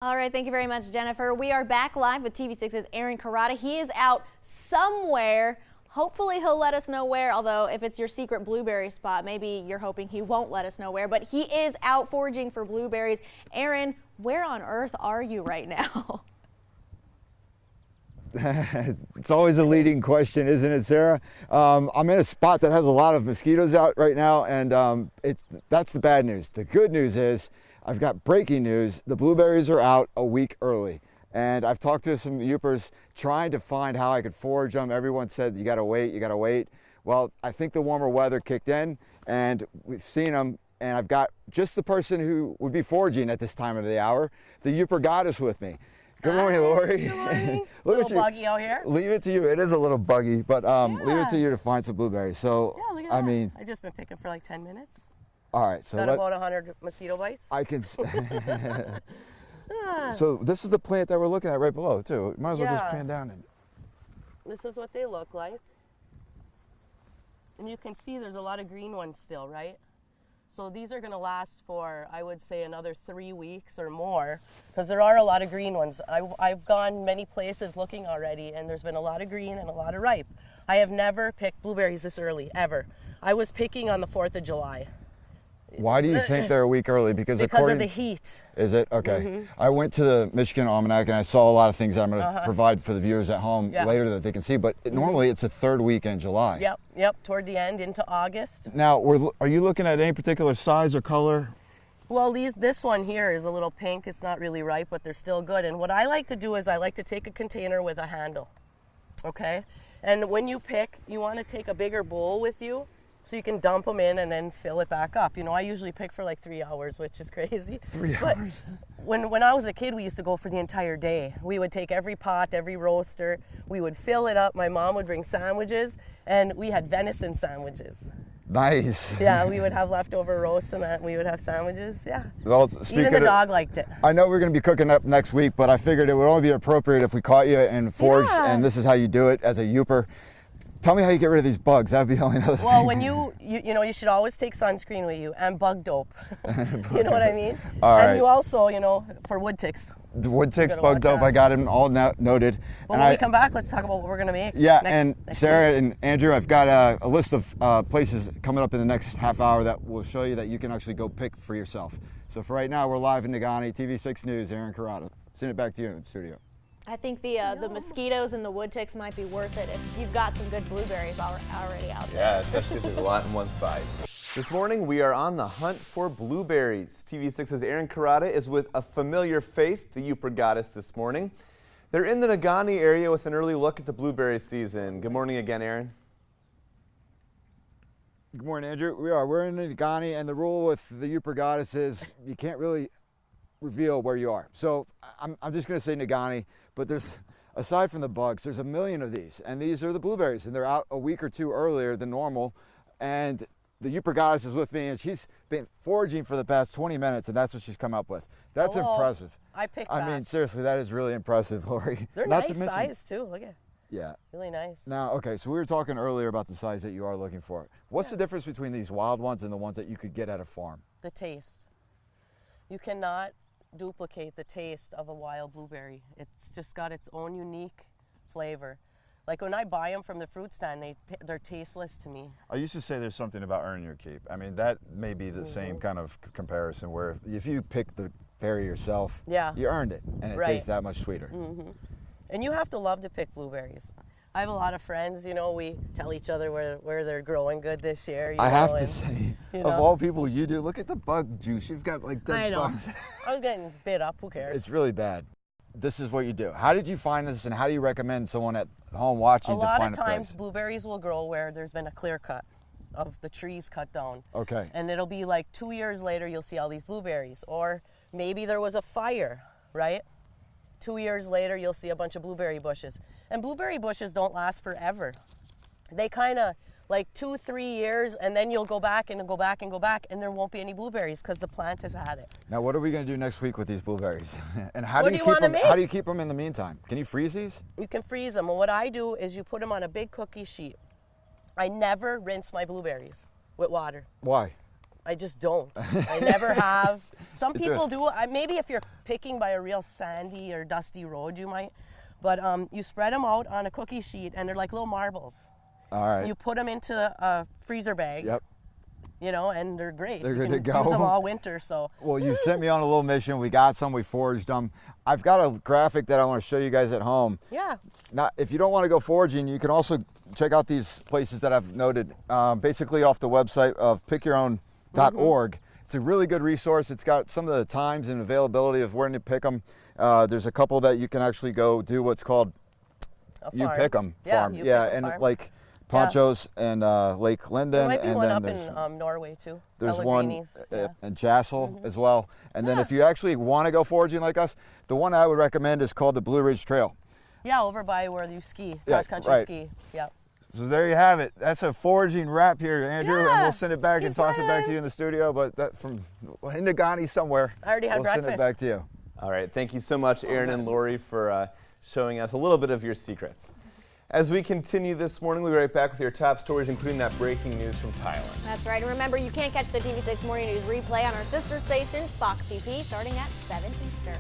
All right, thank you very much, Jennifer. We are back live with TV6's Aaron Carrata. He is out somewhere. Hopefully he'll let us know where, although if it's your secret blueberry spot, maybe you're hoping he won't let us know where, but he is out foraging for blueberries. Aaron, where on earth are you right now? It's always a leading question, isn't it, Sarah? I'm in a spot that has a lot of mosquitoes out right now, and that's the bad news. The good news is I've got breaking news. The blueberries are out a week early, and I've talked to some Yoopers trying to find how I could forage them. Everyone said, you gotta wait, you gotta wait. Well, I think the warmer weather kicked in, and we've seen them, and I've got just the person who would be foraging at this time of the hour, the Yooper Goddess, with me. Good morning, Lori. Good morning. Look a at little you. buggy out here. Leave it to you. It is a little buggy, but leave it to you to find some blueberries. So, Yeah, look at I that. mean, I've just been picking for like 10 minutes. all right. So Got about 100 mosquito bites. I can. So this is the plant that we're looking at right below too. Might as well just pan down and. This is what they look like. And you can see there's a lot of green ones still, right? So these are going to last for, I would say, another 3 weeks or more, because there are a lot of green ones. I've gone many places looking already, and there's been a lot of green and a lot of ripe. I have never picked blueberries this early, ever. I was picking on the 4th of July. Why do you think they're a week early? Because of the heat. Is it? Okay. I went to the Michigan Almanac and I saw a lot of things that I'm going to provide for the viewers at home later that they can see, but normally it's a third week in July. Yep, toward the end into August. Now, are you looking at any particular size or color? Well, this one here is a little pink. It's not really ripe, but they're still good. And what I like to do is I like to take a container with a handle, okay? And when you pick, you want to take a bigger bowl with you, so you can dump them in and then fill it back up. You know, I usually pick for like 3 hours, which is crazy. 3 hours? When I was a kid, we used to go for the entire day. We would take every pot, every roaster, we would fill it up. My mom would bring sandwiches, and we had venison sandwiches. Nice. Yeah, we would have leftover roast and that, and we would have sandwiches, yeah. Well, even the dog liked it. I know we're going to be cooking up next week, but I figured it would only be appropriate if we caught you and foraged, and this is how you do it as a Yooper. Tell me how you get rid of these bugs. That would be the only other thing. Well, when you should always take sunscreen with you and bug dope. You know what I mean? All right. And you also, for wood ticks. The wood ticks, bug dope, I got them all noted. Well, when we come back, let's talk about what we're going to make. Yeah, next Sarah week. and Andrew, I've got a list of places coming up in the next half hour that will show you that you can actually go pick for yourself. So for right now, we're live in Negaunee, TV6 News, Aaron Carrata. Send it back to you in the studio. I think the mosquitoes and the wood ticks might be worth it if you've got some good blueberries already out there. Yeah, especially if there's a lot in one spot. This morning, we are on the hunt for blueberries. TV6's Aaron Carrata is with a familiar face, the Yooper Goddess, this morning. They're in the Negaunee area with an early look at the blueberry season. Good morning again, Aaron. Good morning, Andrew. We're in the Negaunee, and the rule with the Yooper Goddess is you can't really reveal where you are. So I'm just going to say Negaunee, but there's, aside from the bugs, there's a million of these, and these are the blueberries, and they're out a week or two earlier than normal. And the Yooper Goddess is with me, and she's been foraging for the past 20 minutes, and that's what she's come up with. That's impressive. I picked I mean, seriously, that is really impressive, Lori. They're nice size too. Look at. Yeah. Really nice. Now, okay, so we were talking earlier about the size that you are looking for. What's the difference between these wild ones and the ones that you could get at a farm? The taste. You cannot duplicate the taste of a wild blueberry. It's just got its own unique flavor. Like when I buy them from the fruit stand, they're tasteless to me. I used to say there's something about earning your keep. I mean, that may be the same kind of comparison where if you pick the berry yourself, you earned it, and it tastes that much sweeter. And you have to love to pick blueberries. I have a lot of friends, we tell each other where they're growing good this year. I have to say, of all people you do, look at the bug juice. You've got like dead bugs. I'm getting bit up, who cares? It's really bad. This is what you do. How did you find this, and how do you recommend someone at home watching to find a place? A lot of times blueberries will grow where there's been a clear cut of the trees cut down. Okay. And it'll be like 2 years later you'll see all these blueberries. Or maybe there was a fire, right? 2 years later you'll see a bunch of blueberry bushes. And blueberry bushes don't last forever. They kind of like 2-3 years, and then you'll go back and go back and go back, and there won't be any blueberries because the plant has had it. Now, what are we going to do next week with these blueberries? And how What do do you you keep wanna them? How do you keep them in the meantime? Can you freeze these? You can freeze them. And what I do is you put them on a big cookie sheet. I never rinse my blueberries with water. Why? I just don't. I never have. Some It's people do. Maybe if you're picking by a real sandy or dusty road, you might. But you spread them out on a cookie sheet, and they're like little marbles. All right. You put them into a freezer bag. Yep. You know, and they're great. They're you good can to go. use them all winter. So. Well, you sent me on a little mission. We got some. We foraged them. I've got a graphic that I want to show you guys at home. Yeah. Not if you don't want to go foraging, you can also check out these places that I've noted. Basically, off the website of pickyourown.org. It's a really good resource. It's got some of the times and availability of where to pick them. There's a couple that you can actually go do what's called You Pick 'em farm. You Yeah, Pick 'em and farm. like Ponchos and Lake Linden. There might be and one then up in Norway too. there's one Pellegrini's, yeah. in Jassel as well. And then if you actually want to go foraging like us, the one I would recommend is called the Blue Ridge Trail. Yeah, over by where you ski, Yeah, cross country right. ski. Yep. So there you have it. That's a foraging wrap here, Andrew, and Yeah, we'll send it back and keep toss it back running. to you in the studio. But that from in Nagani somewhere. I already had We'll send it breakfast. back to you. All right, thank you so much, Aaron and Lori, for showing us a little bit of your secrets. As we continue this morning, we'll be right back with your top stories, including that breaking news from Thailand. That's right. And remember, you can't catch the TV6 Morning News replay on our sister station, Fox UP, starting at 7 Eastern.